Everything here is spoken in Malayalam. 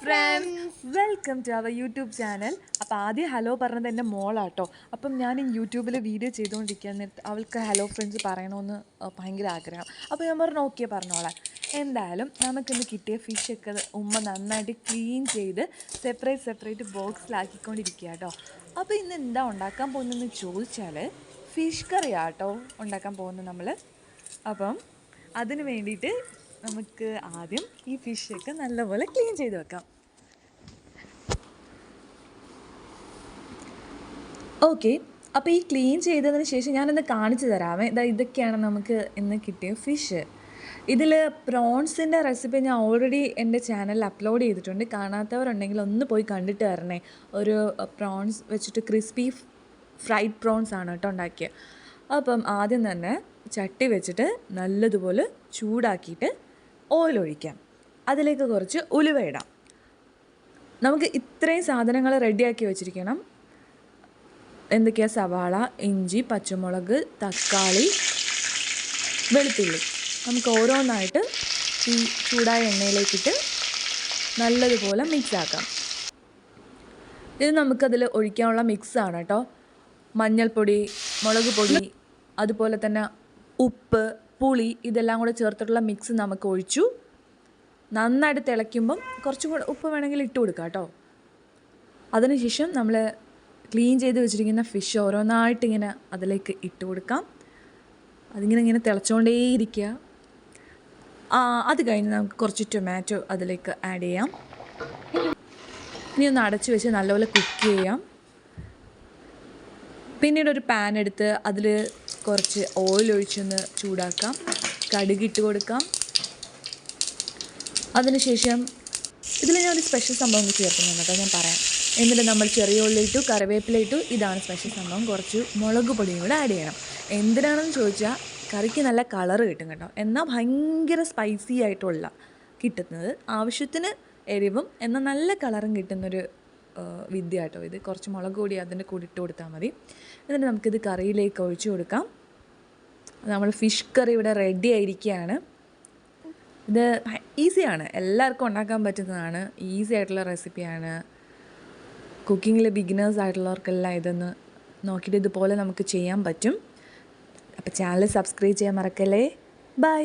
friends, welcome to our YouTube channel. അപ്പോൾ ആദ്യം ഹലോ പറഞ്ഞത് എൻ്റെ മോളാട്ടോ. അപ്പം ഞാൻ യൂട്യൂബിൽ വീഡിയോ ചെയ്തുകൊണ്ടിരിക്കാൻ നേരത്ത് അവൾക്ക് ഹലോ ഫ്രണ്ട്സ് പറയണമെന്ന് ഭയങ്കര ആഗ്രഹം. അപ്പോൾ ഞാൻ പറഞ്ഞു ഓക്കെ പറഞ്ഞോളാം. എന്തായാലും നമുക്കിന്ന് കിട്ടിയ ഫിഷൊക്കെ ഉമ്മ നന്നായിട്ട് ക്ലീൻ ചെയ്ത് സെപ്പറേറ്റ് ബോക്സിലാക്കിക്കൊണ്ടിരിക്കുക കേട്ടോ. അപ്പോൾ ഇന്ന് എന്താ ഉണ്ടാക്കാൻ പോകുന്നതെന്ന് ചോദിച്ചാൽ ഫിഷ് കറിയാട്ടോ ഉണ്ടാക്കാൻ പോകുന്നത് നമ്മൾ. അപ്പം അതിന് വേണ്ടിയിട്ട് നമുക്ക് ആദ്യം ഈ ഫിഷൊക്കെ നല്ലപോലെ ക്ലീൻ ചെയ്ത് വെക്കാം. ഓക്കെ, അപ്പോൾ ഈ ക്ലീൻ ചെയ്തതിന് ശേഷം ഞാനൊന്ന് കാണിച്ചു തരാമേ. ഇതൊക്കെയാണ് നമുക്ക് ഇന്ന് കിട്ടിയ ഫിഷ്. ഇതിൽ പ്രോൺസിൻ്റെ റെസിപ്പി ഞാൻ ഓൾറെഡി എൻ്റെ ചാനലിൽ അപ്ലോഡ് ചെയ്തിട്ടുണ്ട്. കാണാത്തവരുണ്ടെങ്കിൽ ഒന്ന് പോയി കണ്ടിട്ട് വരണേ. ഒരു പ്രോൺസ് വെച്ചിട്ട് ക്രിസ്പി ഫ്രൈഡ് പ്രോൺസ് ആണ് കേട്ടോ ഉണ്ടാക്കിയത്. അപ്പം ആദ്യം തന്നെ ചട്ടി വെച്ചിട്ട് നല്ലതുപോലെ ചൂടാക്കിയിട്ട് ഓയിൽ ഒഴിക്കാം. അതിലേക്ക് കുറച്ച് ഉലുവ ഇടാം. നമുക്ക് ഇത്രയും സാധനങ്ങൾ റെഡിയാക്കി വെച്ചിരിക്കണം. എന്തൊക്കെയാണ്? സവാള, ഇഞ്ചി, പച്ചമുളക്, തക്കാളി, വെളുത്തുള്ളി. നമുക്ക് ഓരോന്നായിട്ട് ഈ ചൂടായ എണ്ണയിലേക്കിട്ട് നല്ലതുപോലെ മിക്സ് ആക്കാം. ഇത് നമുക്കതിൽ ഒഴിക്കാനുള്ള മിക്സാണ് കേട്ടോ. മഞ്ഞൾപ്പൊടി, മുളക് പൊടി, അതുപോലെ തന്നെ ഉപ്പ്, പുളി ഇതെല്ലാം കൂടെ ചേർത്തിട്ടുള്ള മിക്സ് നമുക്ക് ഒഴിച്ചു. നന്നായിട്ട് തിളയ്ക്കുമ്പം കുറച്ചും കൂടെ ഉപ്പ് വേണമെങ്കിൽ ഇട്ട് കൊടുക്കാം കേട്ടോ. അതിനുശേഷം നമ്മൾ ക്ലീൻ ചെയ്ത് വെച്ചിരിക്കുന്ന ഫിഷ് ഓരോന്നായിട്ടിങ്ങനെ അതിലേക്ക് ഇട്ട് കൊടുക്കാം. അതിങ്ങനെ തിളച്ചുകൊണ്ടേയിരിക്കുക. അത് കഴിഞ്ഞ് നമുക്ക് കുറച്ച് ടൊമാറ്റോ അതിലേക്ക് ആഡ് ചെയ്യാം. ഇനി ഒന്ന് അടച്ച് വെച്ച് നല്ലപോലെ കുക്ക് ചെയ്യാം. പിന്നീട് ഒരു പാൻ എടുത്ത് അതിൽ കുറച്ച് ഓയിൽ ഒഴിച്ചൊന്ന് ചൂടാക്കാം. കടുകിട്ട് കൊടുക്കാം. അതിനുശേഷം ഇതിൽ ഞാനൊരു സ്പെഷ്യൽ സംഭവം ചേർക്കുന്നുണ്ട് കേട്ടോ, ഞാൻ പറയാം. എന്നിട്ട് നമ്മൾ ചെറിയ ഉള്ളി ഇട്ടു, കറിവേപ്പില ഇട്ടു. ഇതാണ് സ്പെഷ്യൽ സംഭവം. കുറച്ച് മുളക് പൊടിയും കൂടെ ആഡ് ചെയ്യണം. എന്തിനാണെന്ന് ചോദിച്ചാൽ കറിക്ക് നല്ല കളറ് കിട്ടും കേട്ടോ. എന്നാൽ ഭയങ്കര സ്പൈസി ആയിട്ടുള്ള കിട്ടുന്നത്, ആവശ്യത്തിന് എരിവും എന്നാൽ നല്ല കളറും കിട്ടുന്നൊരു വിദ്യ കേട്ടോ ഇത്. കുറച്ച് മുളക് പൊടി അതിൻ്റെ കൂടി ഇട്ട് കൊടുത്താൽ മതി. എന്നിട്ട് നമുക്കിത് കറിയിലേക്ക് ഒഴിച്ചു കൊടുക്കാം. നമ്മൾ ഫിഷ് കറി ഇവിടെ റെഡി ആയിരിക്കുകയാണ്. ഇത് ഈസിയാണ്, എല്ലാവർക്കും ഉണ്ടാക്കാൻ പറ്റുന്നതാണ്. ഈസി ആയിട്ടുള്ള റെസിപ്പിയാണ്. കുക്കിങ്ങിൽ ബിഗിനേഴ്സ് ആയിട്ടുള്ളവർക്കെല്ലാം ഇതൊന്ന് നോക്കിയിട്ട് ഇതുപോലെ നമുക്ക് ചെയ്യാൻ പറ്റും. അപ്പോൾ ചാനൽ സബ്സ്ക്രൈബ് ചെയ്യാൻ മറക്കല്ലേ. ബൈ.